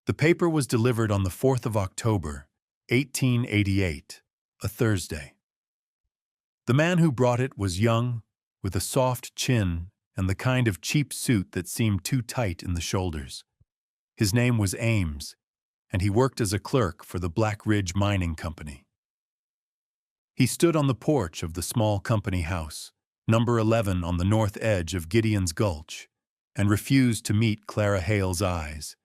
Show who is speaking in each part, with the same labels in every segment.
Speaker 1: The paper was delivered on the 4th of October, 1888, a Thursday. The man who brought it was young, with a soft chin and the kind of cheap suit that seemed too tight in the shoulders. His name was Ames, and he worked as a clerk for the Black Ridge Mining Company. He stood on the porch of the small company house, number 11 on the north edge of Gideon's Gulch, and refused to meet Clara Hale's eyes.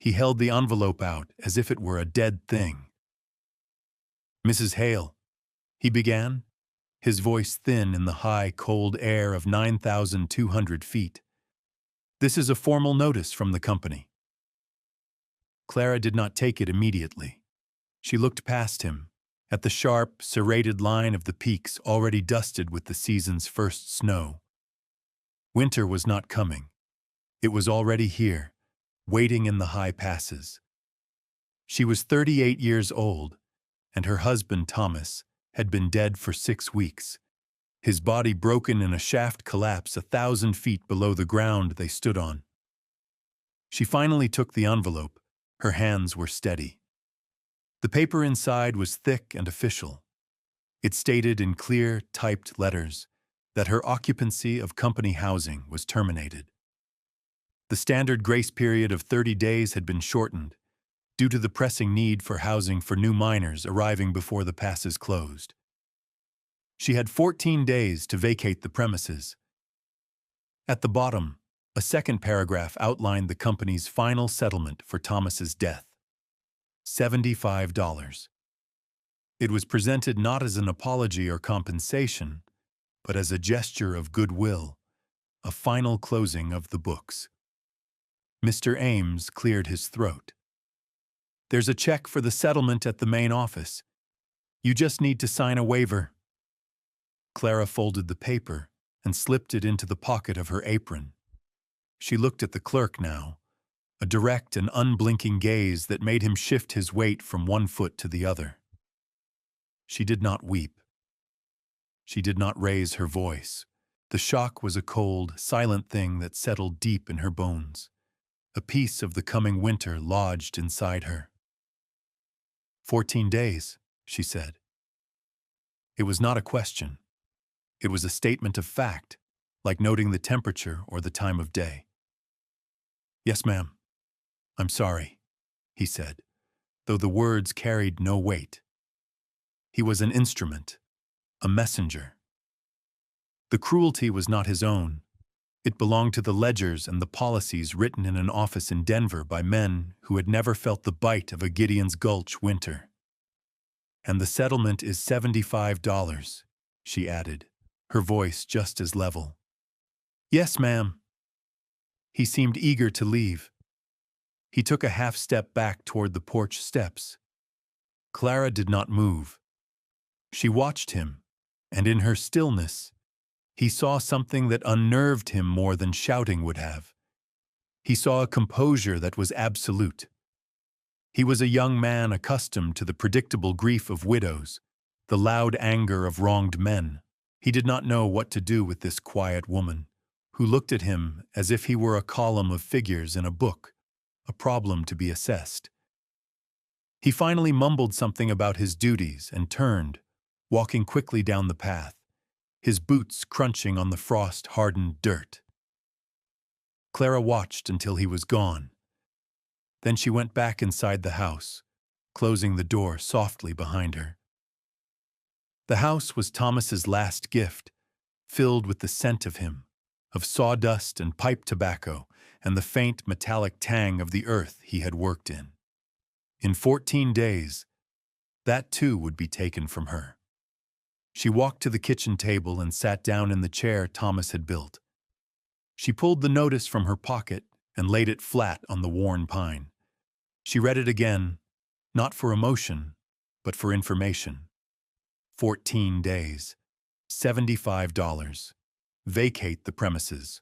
Speaker 1: He held the envelope out as if it were a dead thing. "Mrs. Hale," he began, his voice thin in the high, cold air of 9,200 feet. "This is a formal notice from the company." Clara did not take it immediately. She looked past him, at the sharp, serrated line of the peaks already dusted with the season's first snow. Winter was not coming. It was already here, waiting in the high passes. She was 38 years old, and her husband, Thomas, had been dead for 6 weeks, his body broken in a shaft collapse 1,000 feet below the ground they stood on. She finally took the envelope. Her hands were steady. The paper inside was thick and official. It stated in clear, typed letters that her occupancy of company housing was terminated. The standard grace period of 30 days had been shortened due to the pressing need for housing for new miners arriving before the passes closed. She had 14 days to vacate the premises. At the bottom, a second paragraph outlined the company's final settlement for Thomas's death: $75. It was presented not as an apology or compensation, but as a gesture of goodwill, a final closing of the books. Mr. Ames cleared his throat. "There's a check for the settlement at the main office. You just need to sign a waiver." Clara folded the paper and slipped it into the pocket of her apron. She looked at the clerk now, a direct and unblinking gaze that made him shift his weight from one foot to the other. She did not weep. She did not raise her voice. The shock was a cold, silent thing that settled deep in her bones. A piece of the coming winter lodged inside her. 14 days, she said. It was not a question. It was a statement of fact, like noting the temperature or the time of day. "Yes, ma'am. I'm sorry," he said, though the words carried no weight. He was an instrument, a messenger. The cruelty was not his own. It belonged to the ledgers and the policies written in an office in Denver by men who had never felt the bite of a Gideon's Gulch winter. "And the settlement is $75, she added, her voice just as level. "Yes, ma'am." He seemed eager to leave. He took a half-step back toward the porch steps. Clara did not move. She watched him, and in her stillness, he saw something that unnerved him more than shouting would have. He saw a composure that was absolute. He was a young man accustomed to the predictable grief of widows, the loud anger of wronged men. He did not know what to do with this quiet woman, who looked at him as if he were a column of figures in a book, a problem to be assessed. He finally mumbled something about his duties and turned, walking quickly down the path, his boots crunching on the frost-hardened dirt. Clara watched until he was gone. Then she went back inside the house, closing the door softly behind her. The house was Thomas's last gift, filled with the scent of him, of sawdust and pipe tobacco, and the faint metallic tang of the earth he had worked in. In 14 days, that too would be taken from her. She walked to the kitchen table and sat down in the chair Thomas had built. She pulled the notice from her pocket and laid it flat on the worn pine. She read it again, not for emotion, but for information. 14 days, $75. Vacate the premises.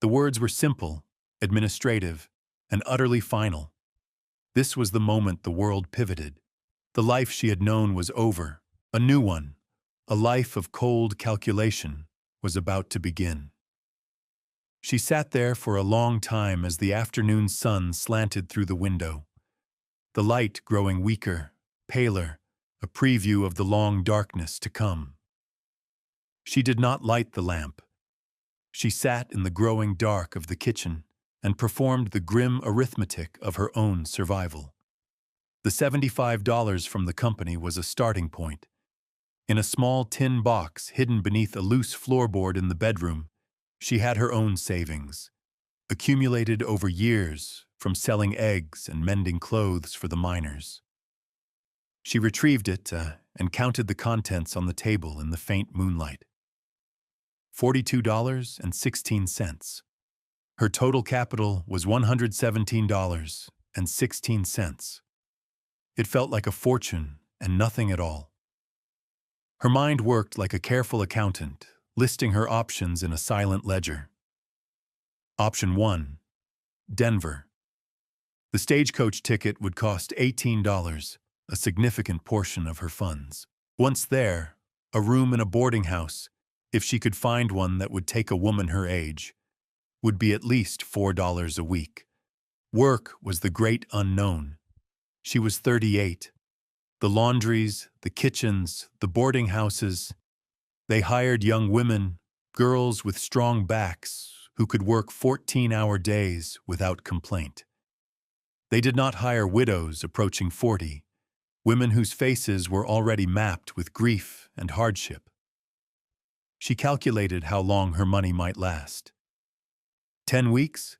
Speaker 1: The words were simple, administrative, and utterly final. This was the moment the world pivoted. The life she had known was over. A new one, a life of cold calculation, was about to begin. She sat there for a long time as the afternoon sun slanted through the window, the light growing weaker, paler, a preview of the long darkness to come. She did not light the lamp. She sat in the growing dark of the kitchen and performed the grim arithmetic of her own survival. The $75 from the company was a starting point. In a small tin box hidden beneath a loose floorboard in the bedroom, she had her own savings, accumulated over years from selling eggs and mending clothes for the miners. She retrieved it and counted the contents on the table in the faint moonlight. $42.16. Her total capital was $117.16. It felt like a fortune and nothing at all. Her mind worked like a careful accountant, listing her options in a silent ledger. Option 1. Denver. The stagecoach ticket would cost $18, a significant portion of her funds. Once there, a room in a boarding house, if she could find one that would take a woman her age, would be at least $4 a week. Work was the great unknown. She was 38. The laundries, the kitchens, the boarding houses, they hired young women, girls with strong backs, who could work 14-hour days without complaint. They did not hire widows approaching 40, women whose faces were already mapped with grief and hardship. She calculated how long her money might last. 10 weeks?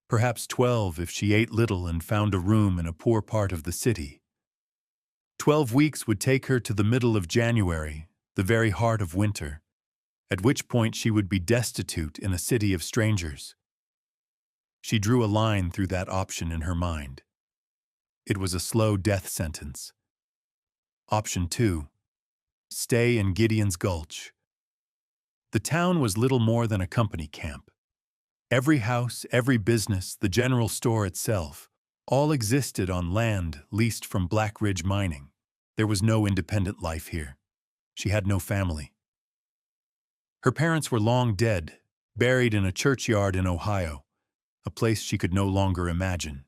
Speaker 1: Perhaps 12 if she ate little and found a room in a poor part of the city. 12 weeks would take her to the middle of January, the very heart of winter, at which point she would be destitute in a city of strangers. She drew a line through that option in her mind. It was a slow death sentence. Option 2. Stay in Gideon's Gulch. The town was little more than a company camp. Every house, every business, the general store itself, all existed on land leased from Black Ridge Mining. There was no independent life here. She had no family. Her parents were long dead, buried in a churchyard in Ohio, a place she could no longer imagine.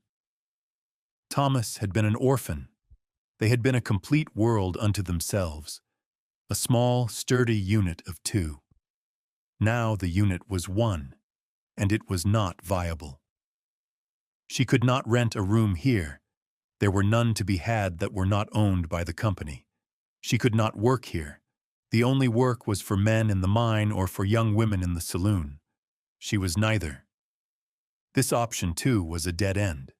Speaker 1: Thomas had been an orphan. They had been a complete world unto themselves, a small, sturdy unit of two. Now the unit was one, and it was not viable. She could not rent a room here. There were none to be had that were not owned by the company. She could not work here. The only work was for men in the mine or for young women in the saloon. She was neither. This option, too, was a dead end.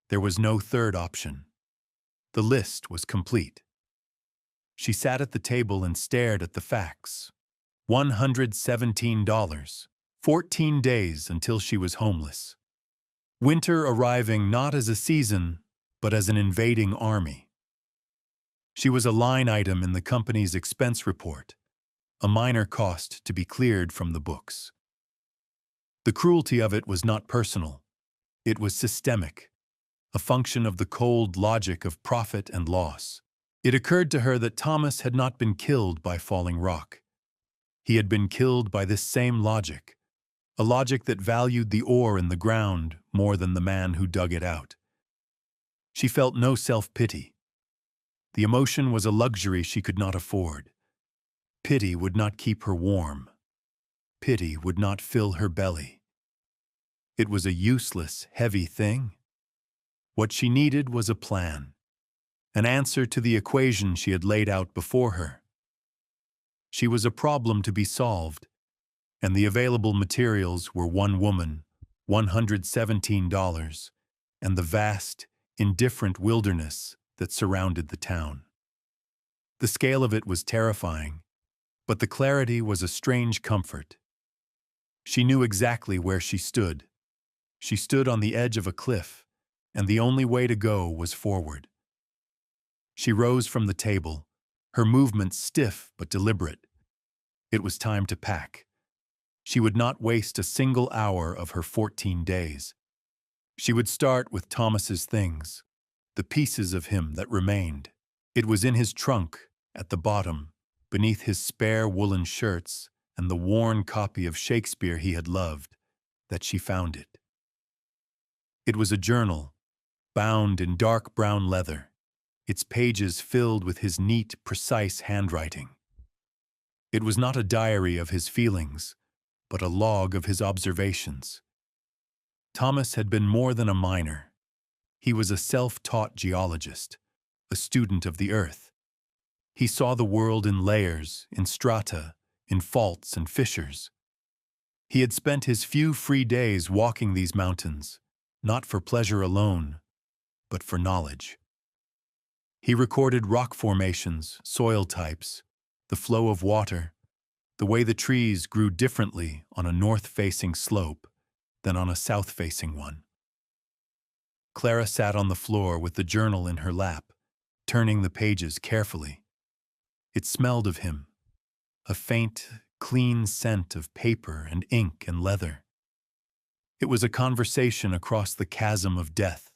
Speaker 1: There was no third option. The list was complete. She sat at the table and stared at the facts. $117. 14 days until she was homeless. Winter arriving not as a season, but as an invading army. She was a line item in the company's expense report, a minor cost to be cleared from the books. The cruelty of it was not personal. It was systemic, a function of the cold logic of profit and loss. It occurred to her that Thomas had not been killed by falling rock. He had been killed by this same logic, a logic that valued the ore in the ground more than the man who dug it out. She felt no self-pity. The emotion was a luxury she could not afford. Pity would not keep her warm. Pity would not fill her belly. It was a useless, heavy thing. What she needed was a plan, an answer to the equation she had laid out before her. She was a problem to be solved, and the available materials were one woman, $117, and the vast, indifferent wilderness that surrounded the town. The scale of it was terrifying, but the clarity was a strange comfort. She knew exactly where she stood. She stood on the edge of a cliff, and the only way to go was forward. She rose from the table, her movements stiff but deliberate. It was time to pack. She would not waste a single hour of her 14 days. She would start with Thomas's things, the pieces of him that remained. It was in his trunk, at the bottom, beneath his spare woolen shirts and the worn copy of Shakespeare he had loved. that she found it. It was a journal, bound in dark brown leather, its pages filled with his neat, precise handwriting. It was not a diary of his feelings, but a log of his observations. Thomas had been more than a miner. He was a self-taught geologist, a student of the earth. He saw the world in layers, in strata, in faults and fissures. He had spent his few free days walking these mountains, not for pleasure alone, but for knowledge. He recorded rock formations, soil types, the flow of water, the way the trees grew differently on a north-facing slope than on a south-facing one. Clara sat on the floor with the journal in her lap, turning the pages carefully. It smelled of him, a faint, clean scent of paper and ink and leather. It was a conversation across the chasm of death.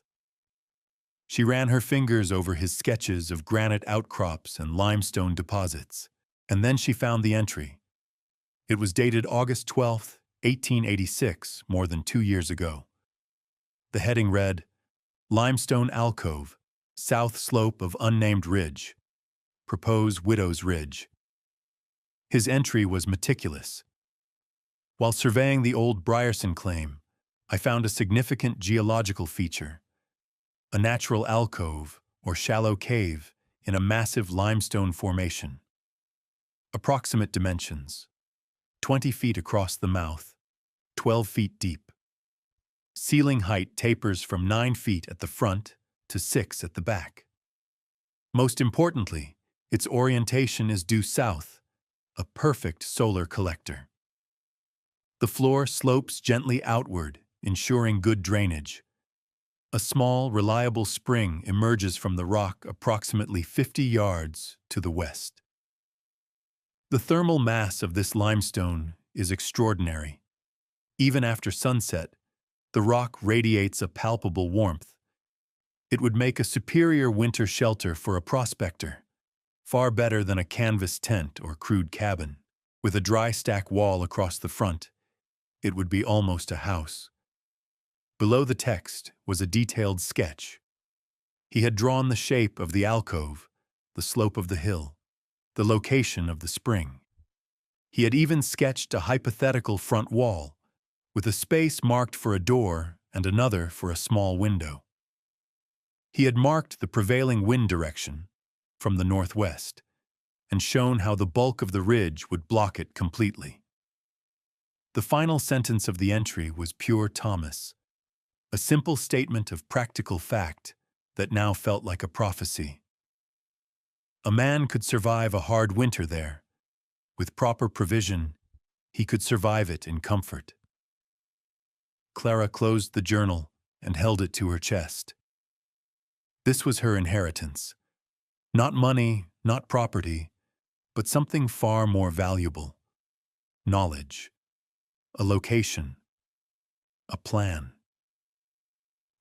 Speaker 1: She ran her fingers over his sketches of granite outcrops and limestone deposits, and then she found the entry. It was dated August 12, 1886, more than 2 years ago. The heading read, "Limestone Alcove, South Slope of Unnamed Ridge. Propose Widow's Ridge." His entry was meticulous. While surveying the old Brierson claim, I found a significant geological feature, a natural alcove or shallow cave in a massive limestone formation. Approximate dimensions: 20 feet across the mouth, 12 feet deep. Ceiling height tapers from 9 feet at the front to 6 at the back. Most importantly, its orientation is due south, a perfect solar collector. The floor slopes gently outward, ensuring good drainage. A small, reliable spring emerges from the rock approximately 50 yards to the west. The thermal mass of this limestone is extraordinary. Even after sunset, the rock radiates a palpable warmth. It would make a superior winter shelter for a prospector, far better than a canvas tent or crude cabin. With a dry stack wall across the front, it would be almost a house. Below the text was a detailed sketch. He had drawn the shape of the alcove, the slope of the hill, the location of the spring. He had even sketched a hypothetical front wall, with a space marked for a door and another for a small window. He had marked the prevailing wind direction, from the northwest, and shown how the bulk of the ridge would block it completely. The final sentence of the entry was pure Thomas, a simple statement of practical fact that now felt like a prophecy. A man could survive a hard winter there. With proper provision, he could survive it in comfort. Clara closed the journal and held it to her chest. This was her inheritance. Not money, not property, but something far more valuable. Knowledge. A location. A plan.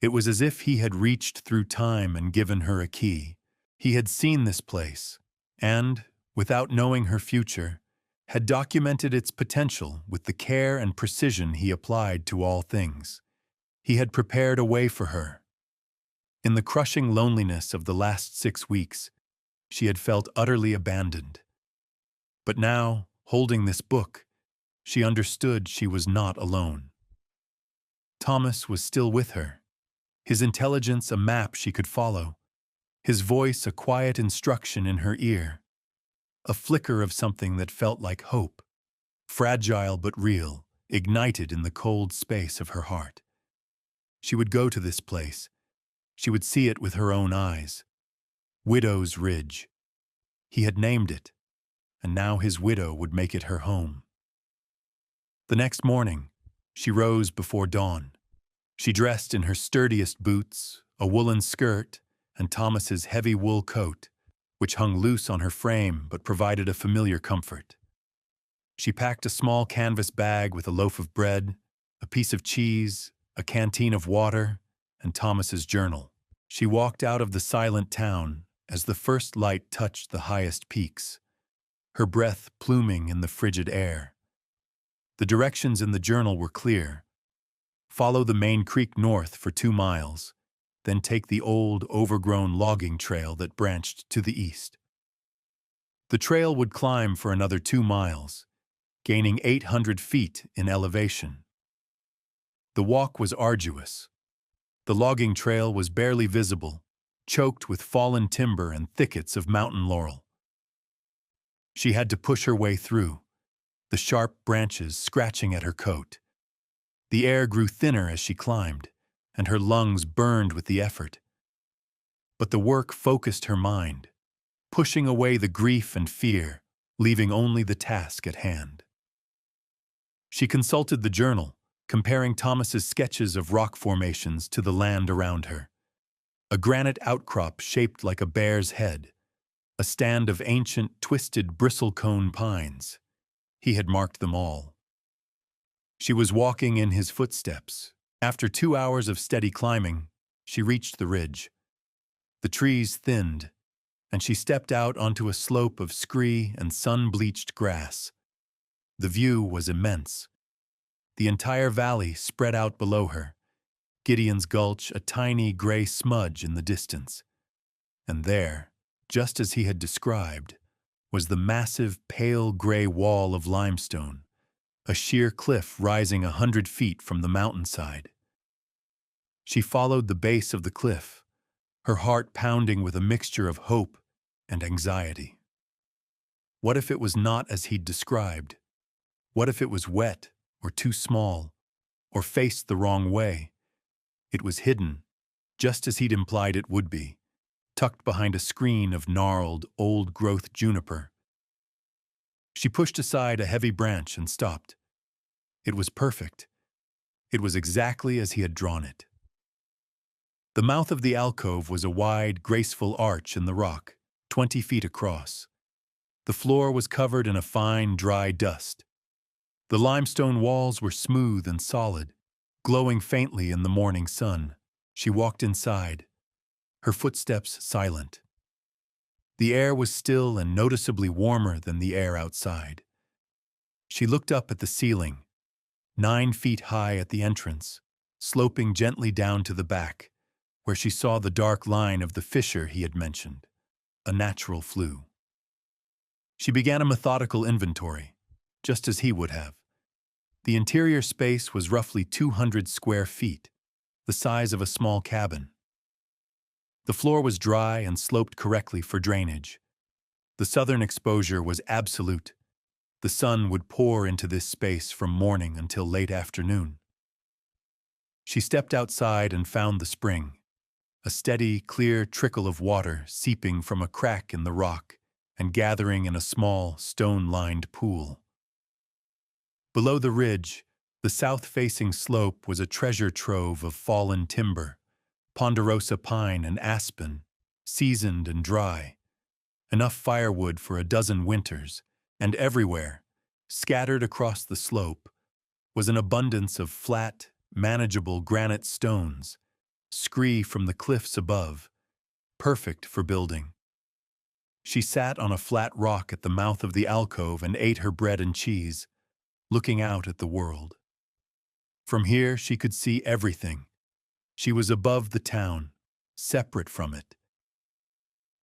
Speaker 1: It was as if he had reached through time and given her a key. He had seen this place, and, without knowing her future, had documented its potential with the care and precision he applied to all things. He had prepared a way for her. In the crushing loneliness of the last 6 weeks, she had felt utterly abandoned. But now, holding this book, she understood she was not alone. Thomas was still with her, his intelligence a map she could follow, his voice a quiet instruction in her ear, a flicker of something that felt like hope, fragile but real, ignited in the cold space of her heart. She would go to this place. She would see it with her own eyes. Widow's Ridge. He had named it, and now his widow would make it her home. The next morning, she rose before dawn. She dressed in her sturdiest boots, a woolen skirt, and Thomas's heavy wool coat, which hung loose on her frame but provided a familiar comfort. She packed a small canvas bag with a loaf of bread, a piece of cheese, a canteen of water, and Thomas's journal. She walked out of the silent town as the first light touched the highest peaks, her breath pluming in the frigid air. The directions in the journal were clear: Follow the main creek north for 2 miles, then take the old, overgrown logging trail that branched to the east. The trail would climb for another 2 miles, gaining 800 feet in elevation. The walk was arduous. The logging trail was barely visible, choked with fallen timber and thickets of mountain laurel. She had to push her way through, the sharp branches scratching at her coat. The air grew thinner as she climbed, and her lungs burned with the effort. But the work focused her mind, pushing away the grief and fear, leaving only the task at hand. She consulted the journal, comparing Thomas's sketches of rock formations to the land around her. A granite outcrop shaped like a bear's head, a stand of ancient, twisted bristlecone pines. He had marked them all. She was walking in his footsteps. After 2 hours of steady climbing, she reached the ridge. The trees thinned, and she stepped out onto a slope of scree and sun-bleached grass. The view was immense. The entire valley spread out below her, Gideon's Gulch a tiny gray smudge in the distance. And there, just as he had described, was the massive pale gray wall of limestone, a sheer cliff rising 100 feet from the mountainside. She followed the base of the cliff, her heart pounding with a mixture of hope and anxiety. What if it was not as he'd described? What if it was wet, or too small, or faced the wrong way? It was hidden, just as he'd implied it would be, tucked behind a screen of gnarled, old-growth juniper. She pushed aside a heavy branch and stopped. It was perfect. It was exactly as he had drawn it. The mouth of the alcove was a wide, graceful arch in the rock, 20 feet across. The floor was covered in a fine, dry dust. The limestone walls were smooth and solid, glowing faintly in the morning sun. She walked inside, her footsteps silent. The air was still and noticeably warmer than the air outside. She looked up at the ceiling, 9 feet high at the entrance, sloping gently down to the back, where she saw the dark line of the fissure he had mentioned, a natural flue. She began a methodical inventory, just as he would have. The interior space was roughly 200 square feet, the size of a small cabin. The floor was dry and sloped correctly for drainage. The southern exposure was absolute. The sun would pour into this space from morning until late afternoon. She stepped outside and found the spring, a steady, clear trickle of water seeping from a crack in the rock and gathering in a small, stone-lined pool. Below the ridge, the south-facing slope was a treasure trove of fallen timber, ponderosa pine and aspen, seasoned and dry, enough firewood for a dozen winters, and everywhere, scattered across the slope, was an abundance of flat, manageable granite stones, scree from the cliffs above, perfect for building. She sat on a flat rock at the mouth of the alcove and ate her bread and cheese, looking out at the world. From here she could see everything. She was above the town, separate from it.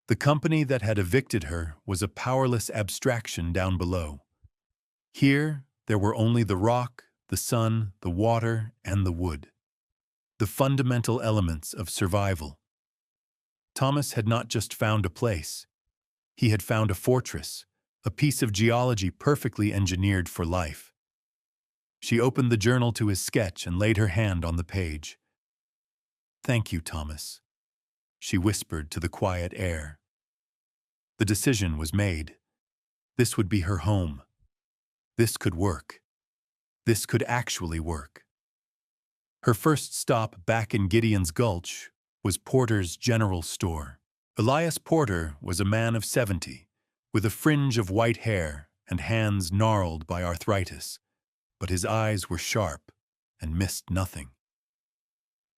Speaker 1: The company that had evicted her was a powerless abstraction down below. Here there were only the rock, the sun, the water, and the wood. The fundamental elements of survival. Thomas had not just found a place. He had found a fortress, a piece of geology perfectly engineered for life. She opened the journal to his sketch and laid her hand on the page. "Thank you, Thomas," she whispered to the quiet air. The decision was made. This would be her home. This could work. This could actually work. Her first stop back in Gideon's Gulch was Porter's General Store. Elias Porter was a man of 70, with a fringe of white hair and hands gnarled by arthritis, but his eyes were sharp and missed nothing.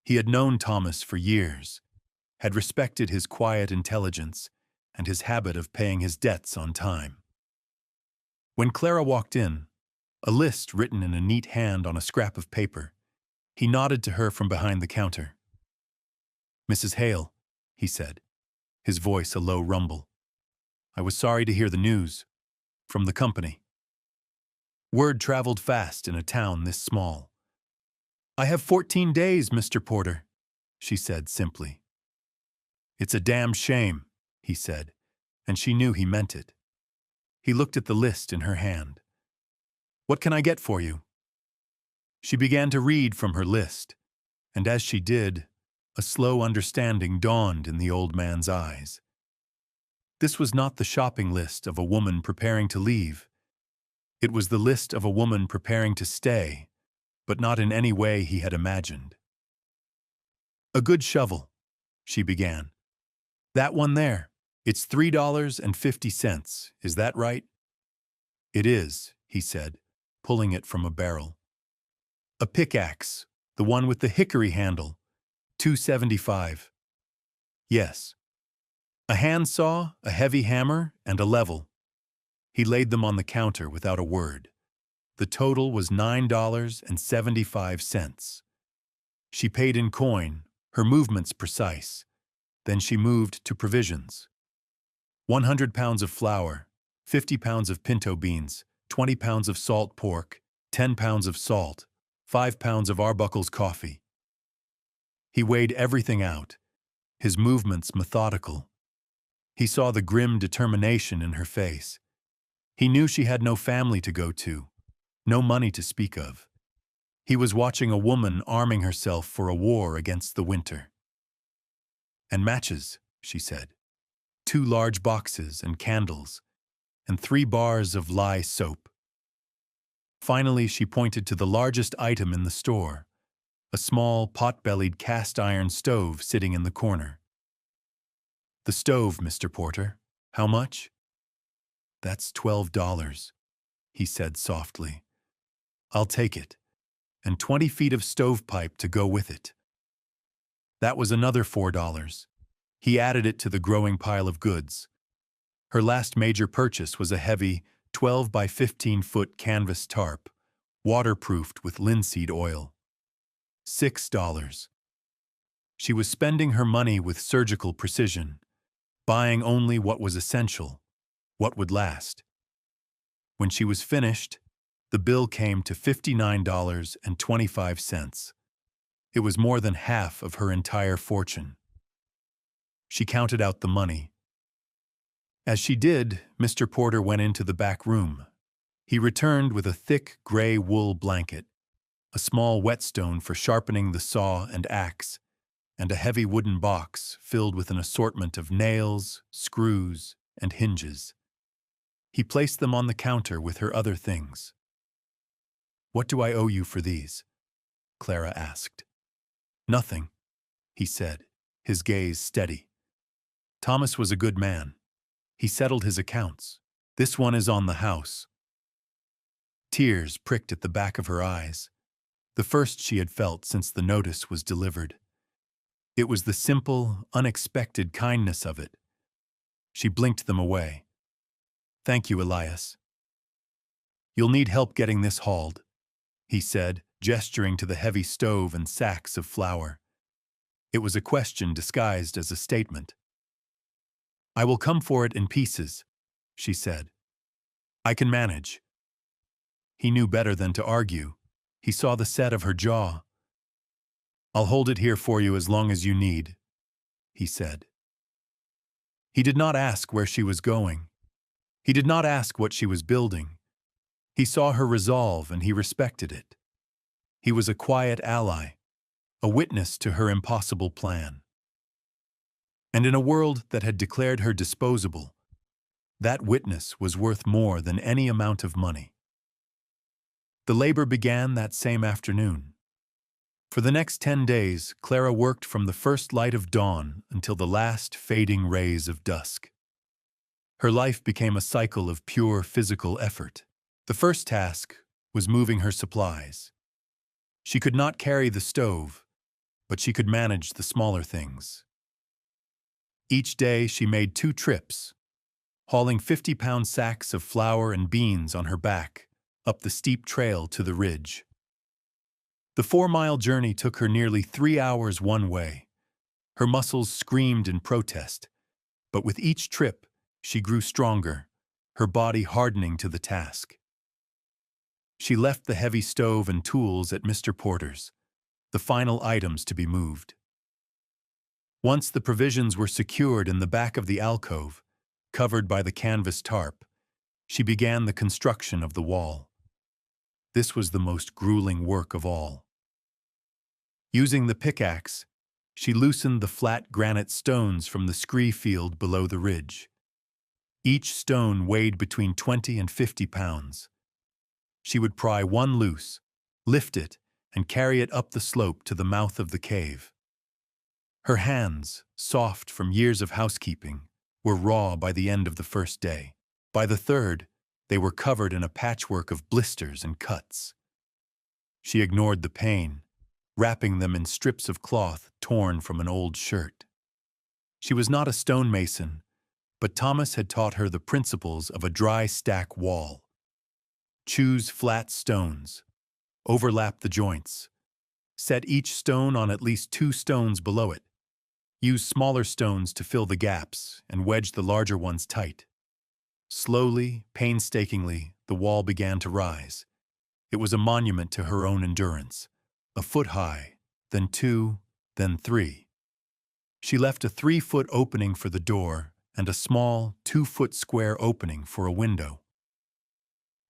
Speaker 1: He had known Thomas for years, had respected his quiet intelligence and his habit of paying his debts on time. When Clara walked in, a list written in a neat hand on a scrap of paper, He nodded to her from behind the counter. "Mrs. Hale," he said, his voice a low rumble. "I was sorry to hear the news. From the company." Word traveled fast in a town this small. "I have 14 days, Mr. Porter," she said simply. "It's a damn shame," he said, and she knew he meant it. He looked at the list in her hand. "What can I get for you?" She began to read from her list, and as she did, a slow understanding dawned in the old man's eyes. This was not the shopping list of a woman preparing to leave. It was the list of a woman preparing to stay, but not in any way he had imagined. "A good shovel," she began. "That one there. It's $3.50, is that right?" "It is," he said, pulling it from a barrel. "A pickaxe, the one with the hickory handle, $2.75. "Yes." "A handsaw, a heavy hammer, and a level." He laid them on the counter without a word. The total was $9.75. She paid in coin, her movements precise. Then she moved to provisions. 100 pounds of flour, 50 pounds of pinto beans, 20 pounds of salt pork, 10 pounds of salt, 5 pounds of Arbuckle's coffee. He weighed everything out, his movements methodical. He saw the grim determination in her face. He knew she had no family to go to, no money to speak of. He was watching a woman arming herself for a war against the winter. "And matches," she said. 2 large boxes and candles, and 3 bars of lye soap. Finally, she pointed to the largest item in the store, a small, pot-bellied cast-iron stove sitting in the corner. "The stove, Mr. Porter. How much?" "That's $12, he said softly. "I'll take it, and 20 feet of stovepipe to go with it." That was another $4. He added it to the growing pile of goods. Her last major purchase was a heavy 12 by 15-foot canvas tarp, waterproofed with linseed oil. $6. She was spending her money with surgical precision, buying only what was essential, what would last. When she was finished, the bill came to $59.25. It was more than half of her entire fortune. She counted out the money. As she did, Mr. Porter went into the back room. He returned with a thick gray wool blanket, a small whetstone for sharpening the saw and axe, and a heavy wooden box filled with an assortment of nails, screws, and hinges. He placed them on the counter with her other things. "What do I owe you for these?" Clara asked. "Nothing," he said, his gaze steady. "Thomas was a good man. He settled his accounts. This one is on the house." Tears pricked at the back of her eyes, the first she had felt since the notice was delivered. It was the simple, unexpected kindness of it. She blinked them away. "Thank you, Elias." "You'll need help getting this hauled," he said, gesturing to the heavy stove and sacks of flour. It was a question disguised as a statement. "I will come for it in pieces," she said. "I can manage." He knew better than to argue. He saw the set of her jaw. "I'll hold it here for you as long as you need," he said. He did not ask where she was going. He did not ask what she was building. He saw her resolve and he respected it. He was a quiet ally, a witness to her impossible plan. And in a world that had declared her disposable, that witness was worth more than any amount of money. The labor began that same afternoon. For the next 10 days, Clara worked from the first light of dawn until the last fading rays of dusk. Her life became a cycle of pure physical effort. The first task was moving her supplies. She could not carry the stove, but she could manage the smaller things. Each day she made 2 trips, hauling 50-pound sacks of flour and beans on her back up the steep trail to the ridge. The 4-mile journey took her nearly 3 hours one way. Her muscles screamed in protest, but with each trip, she grew stronger, her body hardening to the task. She left the heavy stove and tools at Mr. Porter's, the final items to be moved. Once the provisions were secured in the back of the alcove, covered by the canvas tarp, she began the construction of the wall. This was the most grueling work of all. Using the pickaxe, she loosened the flat granite stones from the scree field below the ridge. Each stone weighed between 20 and 50 pounds. She would pry one loose, lift it, and carry it up the slope to the mouth of the cave. Her hands, soft from years of housekeeping, were raw by the end of the first day. By the third, they were covered in a patchwork of blisters and cuts. She ignored the pain, wrapping them in strips of cloth torn from an old shirt. She was not a stonemason, but Thomas had taught her the principles of a dry stack wall. Choose flat stones, overlap the joints, set each stone on at least 2 stones below it. Use smaller stones to fill the gaps and wedge the larger ones tight. Slowly, painstakingly, the wall began to rise. It was a monument to her own endurance. A foot high, then 2, then 3. She left a 3-foot opening for the door and a small 2-foot square opening for a window.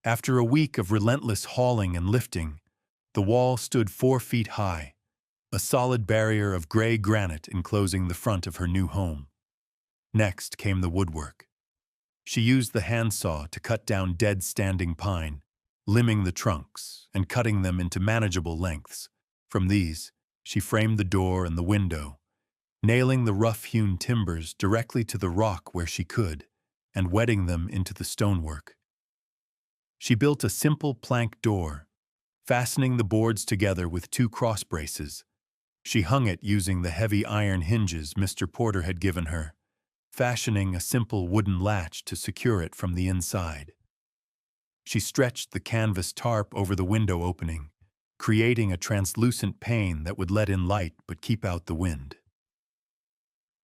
Speaker 1: After a week of relentless hauling and lifting, the wall stood 4 feet high, a solid barrier of gray granite enclosing the front of her new home. Next came the woodwork. She used the handsaw to cut down dead standing pine, limbing the trunks and cutting them into manageable lengths. From these, she framed the door and the window, nailing the rough-hewn timbers directly to the rock where she could, and wedding them into the stonework. She built a simple plank door, fastening the boards together with 2 cross braces. She hung it using the heavy iron hinges Mr. Porter had given her, fashioning a simple wooden latch to secure it from the inside. She stretched the canvas tarp over the window opening, creating a translucent pane that would let in light but keep out the wind.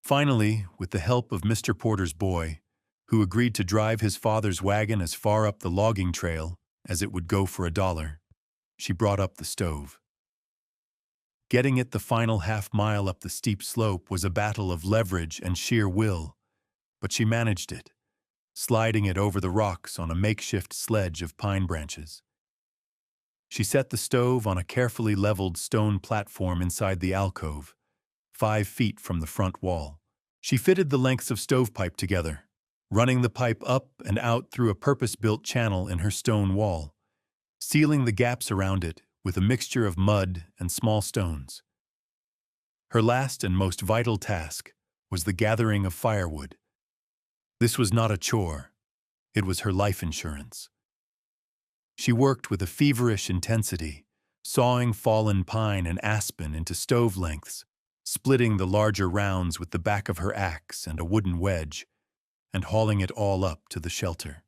Speaker 1: Finally, with the help of Mr. Porter's boy, who agreed to drive his father's wagon as far up the logging trail as it would go for $1, she brought up the stove. Getting it the final half-mile up the steep slope was a battle of leverage and sheer will, but she managed it, sliding it over the rocks on a makeshift sledge of pine branches. She set the stove on a carefully leveled stone platform inside the alcove, 5 feet from the front wall. She fitted the lengths of stovepipe together, running the pipe up and out through a purpose-built channel in her stone wall, sealing the gaps around it with a mixture of mud and small stones. Her last and most vital task was the gathering of firewood. This was not a chore. It was her life insurance. She worked with a feverish intensity, sawing fallen pine and aspen into stove lengths, splitting the larger rounds with the back of her axe and a wooden wedge, and hauling it all up to the shelter.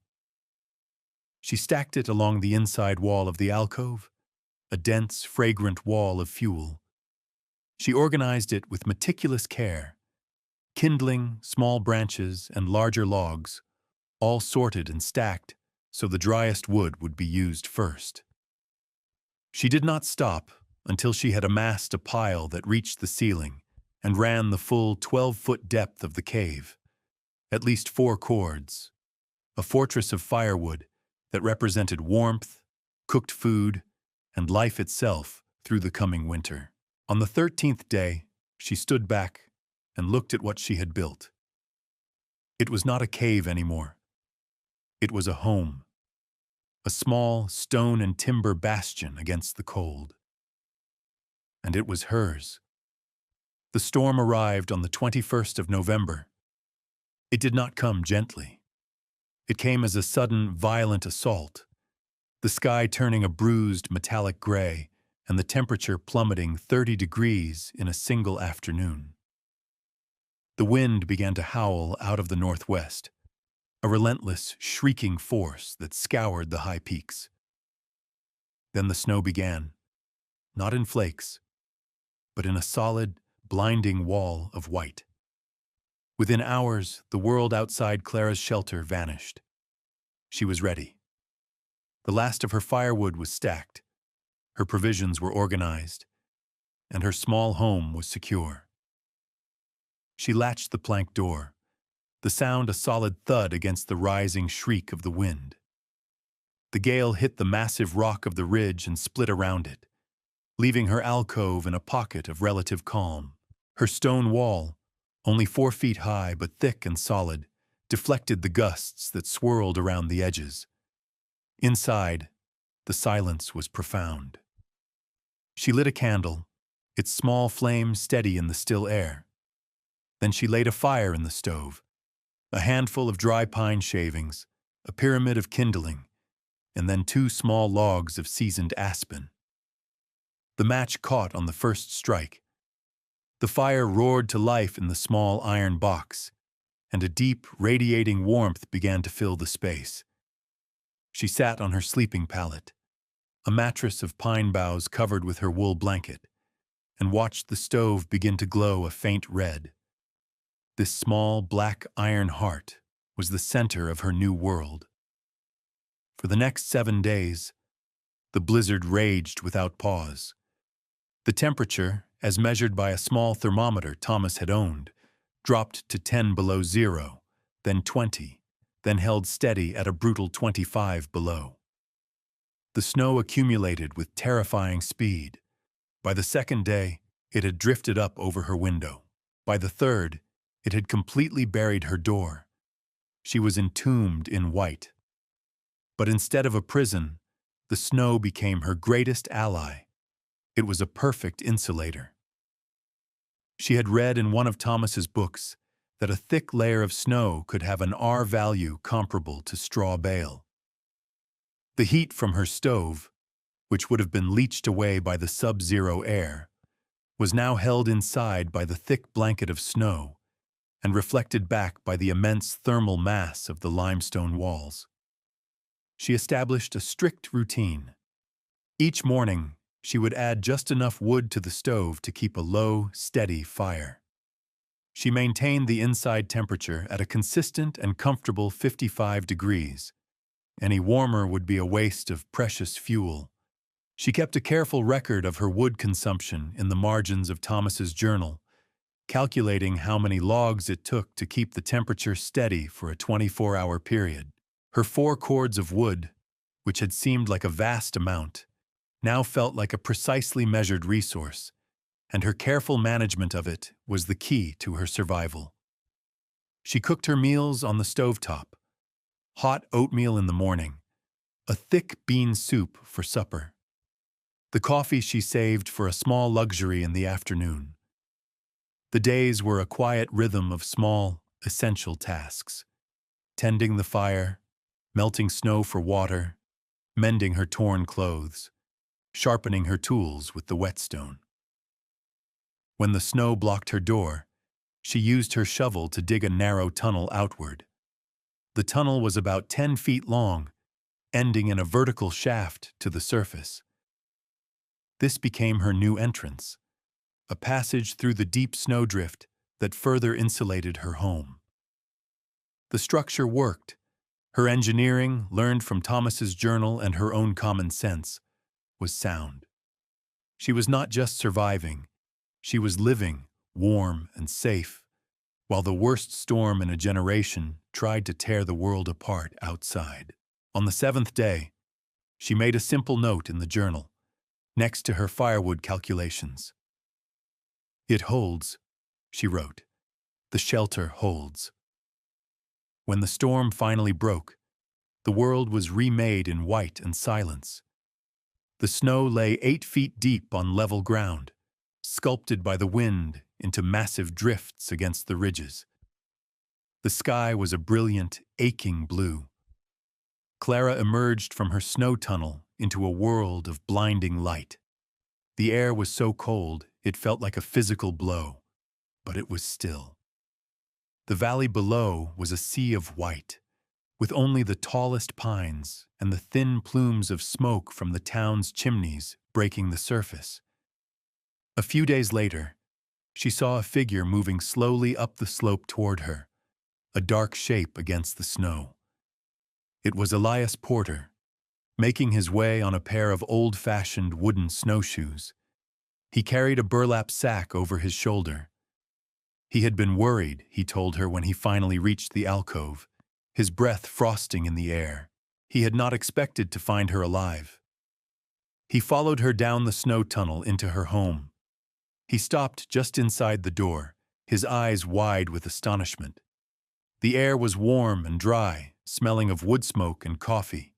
Speaker 1: She stacked it along the inside wall of the alcove, a dense, fragrant wall of fuel. She organized it with meticulous care, kindling, small branches, and larger logs, all sorted and stacked so the driest wood would be used first. She did not stop until she had amassed a pile that reached the ceiling and ran the full 12-foot depth of the cave, at least 4 cords, a fortress of firewood that represented warmth, cooked food, and life itself through the coming winter. On the 13th day, she stood back and looked at what she had built. It was not a cave anymore. It was a home, a small stone and timber bastion against the cold. And it was hers. The storm arrived on the 21st of November. It did not come gently. It came as a sudden, violent assault, the sky turning a bruised metallic gray and the temperature plummeting 30 degrees in a single afternoon. The wind began to howl out of the northwest, a relentless, shrieking force that scoured the high peaks. Then the snow began. not in flakes, but in a solid, blinding wall of white. Within hours, the world outside Clara's shelter vanished. She was ready. The last of her firewood was stacked, her provisions were organized, and her small home was secure. She latched the plank door, the sound a solid thud against the rising shriek of the wind. The gale hit the massive rock of the ridge and split around it, leaving her alcove in a pocket of relative calm. Her stone wall, only 4 feet high but thick and solid, deflected the gusts that swirled around the edges. Inside, the silence was profound. She lit a candle, its small flame steady in the still air. Then she laid a fire in the stove, a handful of dry pine shavings, a pyramid of kindling, and then 2 small logs of seasoned aspen. The match caught on the first strike. The fire roared to life in the small iron box, and a deep, radiating warmth began to fill the space. She sat on her sleeping pallet, a mattress of pine boughs covered with her wool blanket, and watched the stove begin to glow a faint red. This small, black iron heart was the center of her new world. For the next 7 days, the blizzard raged without pause. The temperature, as measured by a small thermometer Thomas had owned, dropped to 10 below zero, then 20, then held steady at a brutal 25 below. The snow accumulated with terrifying speed. By the second day, it had drifted up over her window. By the third, it had completely buried her door. She was entombed in white. But instead of a prison, the snow became her greatest ally. It was a perfect insulator. She had read in one of Thomas's books that a thick layer of snow could have an R value comparable to straw bale. The heat from her stove, which would have been leached away by the sub-zero air, was now held inside by the thick blanket of snow and reflected back by the immense thermal mass of the limestone walls. She established a strict routine. Each morning, she would add just enough wood to the stove to keep a low, steady fire. She maintained the inside temperature at a consistent and comfortable 55 degrees. Any warmer would be a waste of precious fuel. She kept a careful record of her wood consumption in the margins of Thomas's journal, calculating how many logs it took to keep the temperature steady for a 24-hour period. Her 4 cords of wood, which had seemed like a vast amount, now felt like a precisely measured resource, and her careful management of it was the key to her survival. She cooked her meals on the stovetop, hot oatmeal in the morning, a thick bean soup for supper. The coffee she saved for a small luxury in the afternoon. The days were a quiet rhythm of small, essential tasks: tending the fire, melting snow for water, mending her torn clothes, sharpening her tools with the whetstone. When the snow blocked her door, she used her shovel to dig a narrow tunnel outward. The tunnel was about 10 feet long, ending in a vertical shaft to the surface. This became her new entrance, a passage through the deep snowdrift that further insulated her home. The structure worked. Her engineering, learned from Thomas's journal and her own common sense, was sound. She was not just surviving, she was living, warm and safe, while the worst storm in a generation tried to tear the world apart outside. On the 7th day, she made a simple note in the journal, next to her firewood calculations. "It holds," she wrote. "The shelter holds." When the storm finally broke, the world was remade in white and silence. The snow lay 8 feet deep on level ground, sculpted by the wind into massive drifts against the ridges. The sky was a brilliant, aching blue. Clara emerged from her snow tunnel into a world of blinding light. The air was so cold it felt like a physical blow, but it was still. The valley below was a sea of white, with only the tallest pines and the thin plumes of smoke from the town's chimneys breaking the surface. A few days later, she saw a figure moving slowly up the slope toward her, a dark shape against the snow. It was Elias Porter, making his way on a pair of old-fashioned wooden snowshoes. He carried a burlap sack over his shoulder. He had been worried, he told her when he finally reached the alcove, his breath frosting in the air. He had not expected to find her alive. He followed her down the snow tunnel into her home. He stopped just inside the door, his eyes wide with astonishment. The air was warm and dry, smelling of wood smoke and coffee.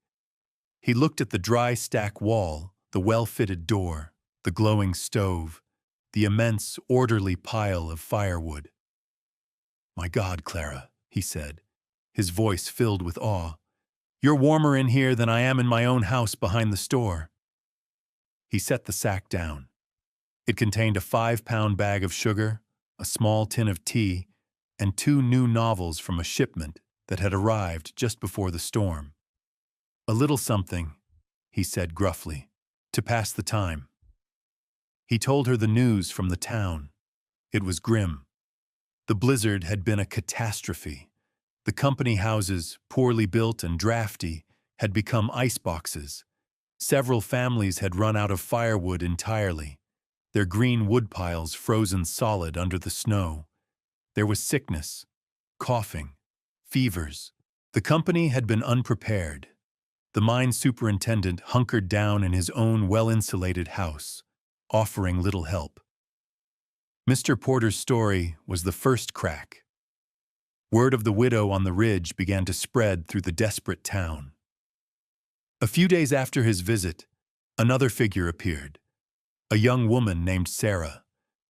Speaker 1: He looked at the dry stack wall, the well-fitted door, the glowing stove, the immense, orderly pile of firewood. "My God, Clara," he said, his voice filled with awe. "You're warmer in here than I am in my own house behind the store." He set the sack down. It contained a 5-pound bag of sugar, a small tin of tea, and 2 new novels from a shipment that had arrived just before the storm. "A little something," he said gruffly, "to pass the time." He told her the news from the town. It was grim. The blizzard had been a catastrophe. The company houses, poorly built and drafty, had become iceboxes. Several families had run out of firewood entirely, their green wood piles frozen solid under the snow. There was sickness, coughing, fevers. The company had been unprepared. The mine superintendent hunkered down in his own well-insulated house, offering little help. Mr. Porter's story was the first crack. Word of the widow on the ridge began to spread through the desperate town. A few days after his visit, another figure appeared, a young woman named Sarah,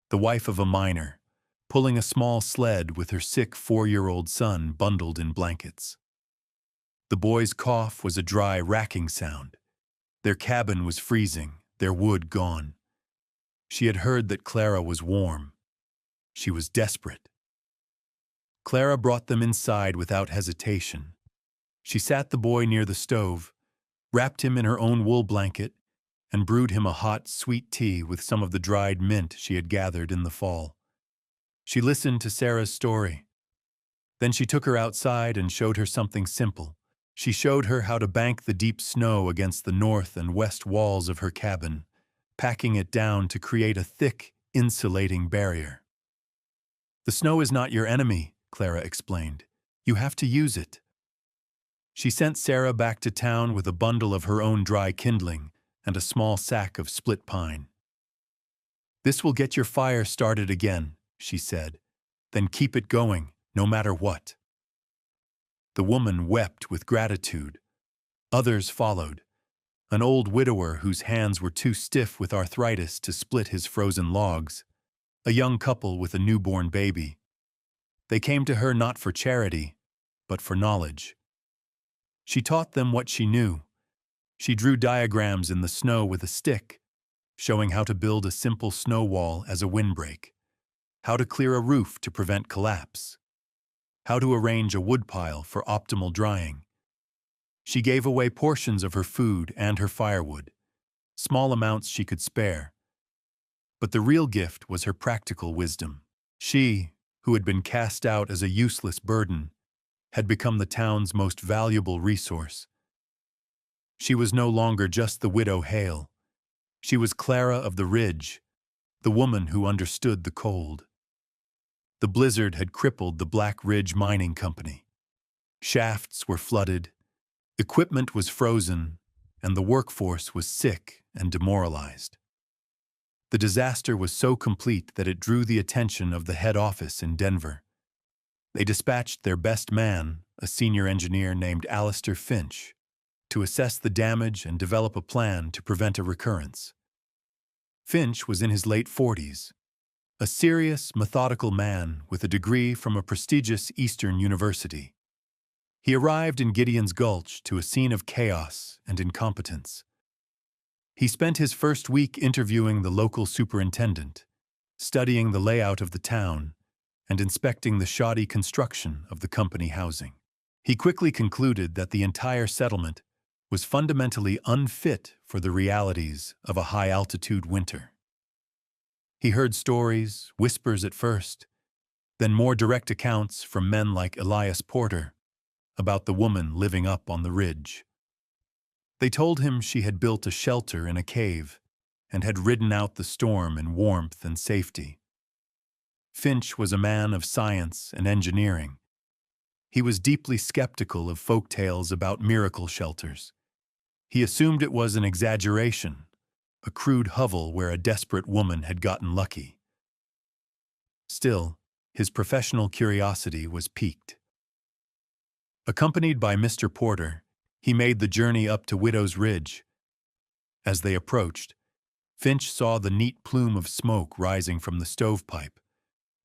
Speaker 1: the wife of a miner, pulling a small sled with her sick 4-year-old son bundled in blankets. The boy's cough was a dry, racking sound. Their cabin was freezing, their wood gone. She had heard that Clara was warm. She was desperate. Clara brought them inside without hesitation. She sat the boy near the stove, wrapped him in her own wool blanket, and brewed him a hot, sweet tea with some of the dried mint she had gathered in the fall. She listened to Sarah's story. Then she took her outside and showed her something simple. She showed her how to bank the deep snow against the north and west walls of her cabin, packing it down to create a thick, insulating barrier. "The snow is not your enemy," Clara explained. "You have to use it." She sent Sarah back to town with a bundle of her own dry kindling and a small sack of split pine. "This will get your fire started again," she said. "Then keep it going, no matter what." The woman wept with gratitude. Others followed. An old widower whose hands were too stiff with arthritis to split his frozen logs. A young couple with a newborn baby. They came to her not for charity, but for knowledge. She taught them what she knew. She drew diagrams in the snow with a stick, showing how to build a simple snow wall as a windbreak, how to clear a roof to prevent collapse, how to arrange a woodpile for optimal drying. She gave away portions of her food and her firewood, small amounts she could spare. But the real gift was her practical wisdom. She, who had been cast out as a useless burden, had become the town's most valuable resource. She was no longer just the widow Hale. She was Clara of the Ridge, the woman who understood the cold. The blizzard had crippled the Black Ridge Mining Company. Shafts were flooded, equipment was frozen, and the workforce was sick and demoralized. The disaster was so complete that it drew the attention of the head office in Denver. They dispatched their best man, a senior engineer named Alistair Finch, to assess the damage and develop a plan to prevent a recurrence. Finch was in his late 40s, a serious, methodical man with a degree from a prestigious Eastern university. He arrived in Gideon's Gulch to a scene of chaos and incompetence. He spent his first week interviewing the local superintendent, studying the layout of the town, and inspecting the shoddy construction of the company housing. He quickly concluded that the entire settlement was fundamentally unfit for the realities of a high-altitude winter. He heard stories, whispers at first, then more direct accounts from men like Elias Porter about the woman living up on the ridge. They told him she had built a shelter in a cave and had ridden out the storm in warmth and safety. Finch was a man of science and engineering. He was deeply skeptical of folk tales about miracle shelters. He assumed it was an exaggeration, a crude hovel where a desperate woman had gotten lucky. Still, his professional curiosity was piqued. Accompanied by Mr. Porter, he made the journey up to Widow's Ridge. As they approached, Finch saw the neat plume of smoke rising from the stovepipe,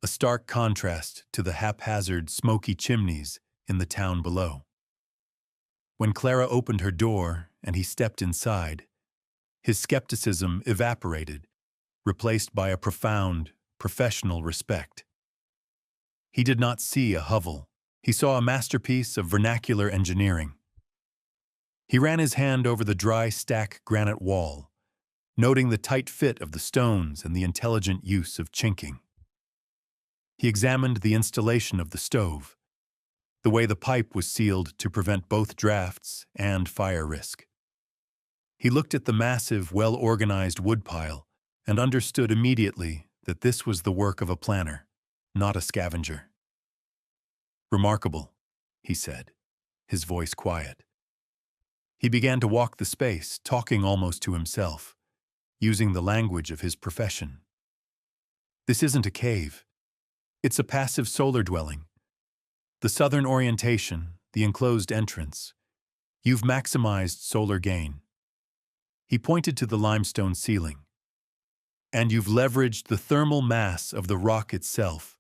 Speaker 1: a stark contrast to the haphazard, smoky chimneys in the town below. When Clara opened her door and he stepped inside, his skepticism evaporated, replaced by a profound, professional respect. He did not see a hovel. He saw a masterpiece of vernacular engineering. He ran his hand over the dry stack granite wall, noting the tight fit of the stones and the intelligent use of chinking. He examined the installation of the stove, the way the pipe was sealed to prevent both drafts and fire risk. He looked at the massive, well-organized woodpile and understood immediately that this was the work of a planner, not a scavenger. "Remarkable," he said, his voice quiet. He began to walk the space, talking almost to himself, using the language of his profession. "This isn't a cave. It's a passive solar dwelling. The southern orientation, the enclosed entrance. You've maximized solar gain." He pointed to the limestone ceiling. "And you've leveraged the thermal mass of the rock itself.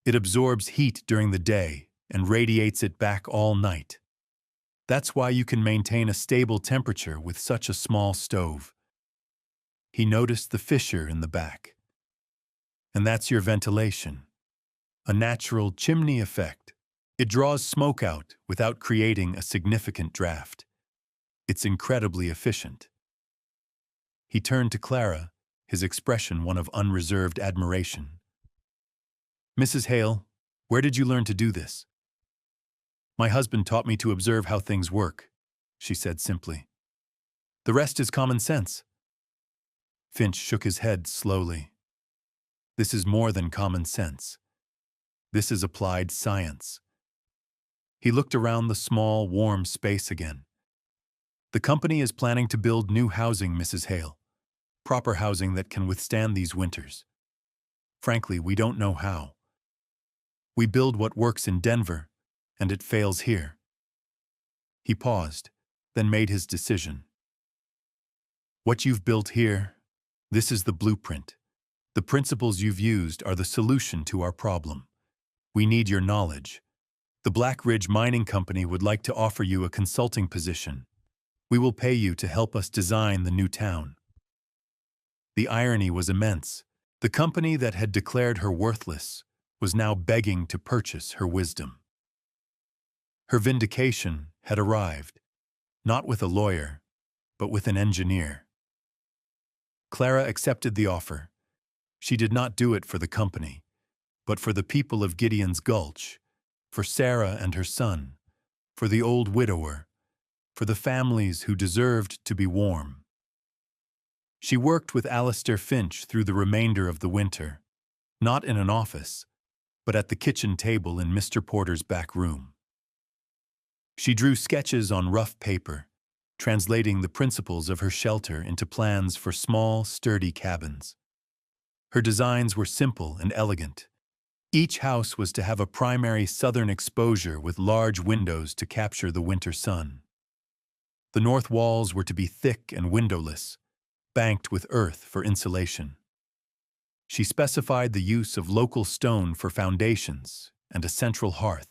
Speaker 1: It absorbs heat during the day and radiates it back all night. That's why you can maintain a stable temperature with such a small stove." He noticed the fissure in the back. "And that's your ventilation. A natural chimney effect. It draws smoke out without creating a significant draft. It's incredibly efficient." He turned to Clara, his expression one of unreserved admiration. "Mrs. Hale, where did you learn to do this?" "My husband taught me to observe how things work," she said simply. "The rest is common sense." Finch shook his head slowly. "This is more than common sense. This is applied science." He looked around the small, warm space again. "The company is planning to build new housing, Mrs. Hale. Proper housing that can withstand these winters. Frankly, we don't know how. We build what works in Denver, and it fails here." He paused, then made his decision. "What you've built here, this is the blueprint. The principles you've used are the solution to our problem. We need your knowledge. The Black Ridge Mining Company would like to offer you a consulting position. We will pay you to help us design the new town." The irony was immense. The company that had declared her worthless was now begging to purchase her wisdom. Her vindication had arrived, not with a lawyer, but with an engineer. Clara accepted the offer. She did not do it for the company, but for the people of Gideon's Gulch, for Sarah and her son, for the old widower, for the families who deserved to be warm. She worked with Alistair Finch through the remainder of the winter, not in an office, but at the kitchen table in Mr. Porter's back room. She drew sketches on rough paper, translating the principles of her shelter into plans for small, sturdy cabins. Her designs were simple and elegant. Each house was to have a primary southern exposure with large windows to capture the winter sun. The north walls were to be thick and windowless, banked with earth for insulation. She specified the use of local stone for foundations and a central hearth,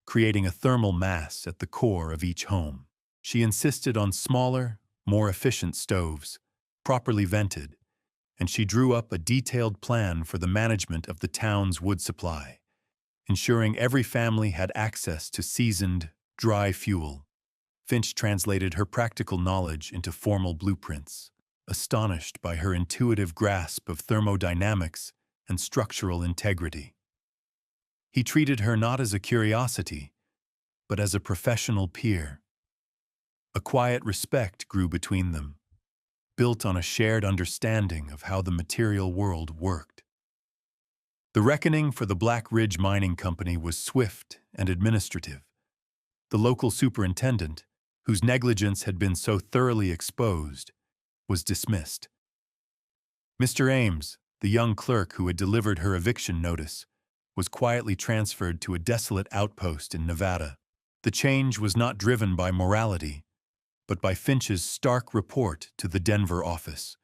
Speaker 1: creating a thermal mass at the core of each home. She insisted on smaller, more efficient stoves, properly vented, and she drew up a detailed plan for the management of the town's wood supply, ensuring every family had access to seasoned, dry fuel. Finch translated her practical knowledge into formal blueprints, astonished by her intuitive grasp of thermodynamics and structural integrity. He treated her not as a curiosity, but as a professional peer. A quiet respect grew between them, built on a shared understanding of how the material world worked. The reckoning for the Black Ridge Mining Company was swift and administrative. The local superintendent, whose negligence had been so thoroughly exposed, was dismissed. Mr. Ames, the young clerk who had delivered her eviction notice, was quietly transferred to a desolate outpost in Nevada. The change was not driven by morality, but by Finch's stark report to the Denver office,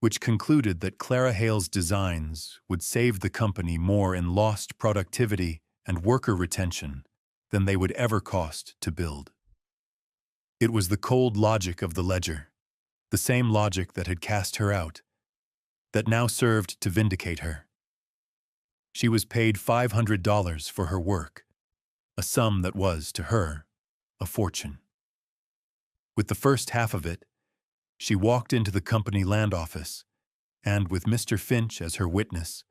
Speaker 1: which concluded that Clara Hale's designs would save the company more in lost productivity and worker retention than they would ever cost to build. It was the cold logic of the ledger, the same logic that had cast her out, that now served to vindicate her. She was paid $500 for her work, a sum that was, to her, a fortune. With the first half of it, she walked into the company land office and, with Mr. Finch as her witness,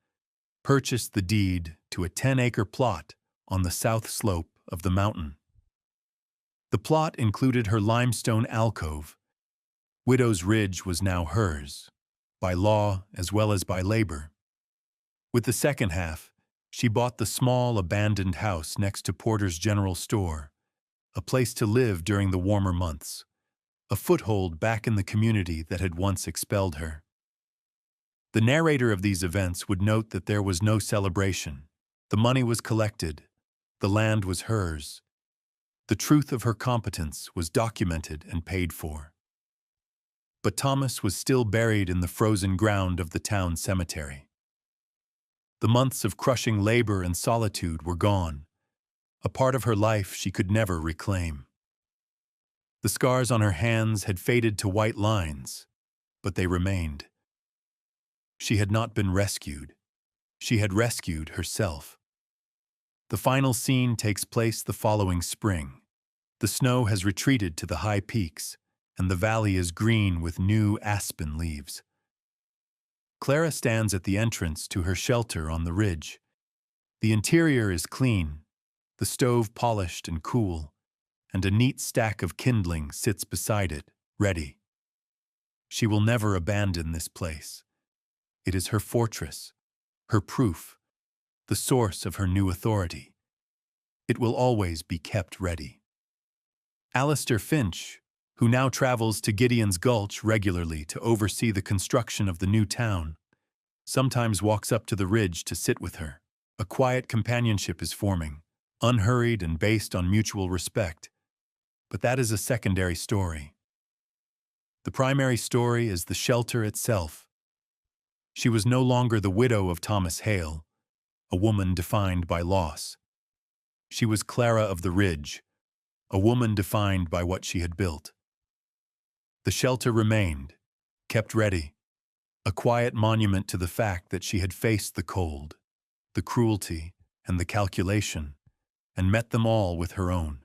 Speaker 1: purchased the deed to a 10-acre plot on the south slope of the mountain. The plot included her limestone alcove. Widow's Ridge was now hers, by law as well as by labor. With the second half, she bought the small abandoned house next to Porter's General Store, a place to live during the warmer months, a foothold back in the community that had once expelled her. The narrator of these events would note that there was no celebration. The money was collected. The land was hers. The truth of her competence was documented and paid for. But Thomas was still buried in the frozen ground of the town cemetery. The months of crushing labor and solitude were gone, a part of her life she could never reclaim. The scars on her hands had faded to white lines, but they remained. She had not been rescued. She had rescued herself. The final scene takes place the following spring. The snow has retreated to the high peaks, and the valley is green with new aspen leaves. Clara stands at the entrance to her shelter on the ridge. The interior is clean, the stove polished and cool, and a neat stack of kindling sits beside it, ready. She will never abandon this place. It is her fortress, her proof, the source of her new authority. It will always be kept ready. Alistair Finch, who now travels to Gideon's Gulch regularly to oversee the construction of the new town, sometimes walks up to the ridge to sit with her. A quiet companionship is forming, unhurried and based on mutual respect. But that is a secondary story. The primary story is the shelter itself. She was no longer the widow of Thomas Hale, a woman defined by loss. She was Clara of the Ridge, a woman defined by what she had built. The shelter remained, kept ready, a quiet monument to the fact that she had faced the cold, the cruelty, and the calculation, and met them all with her own.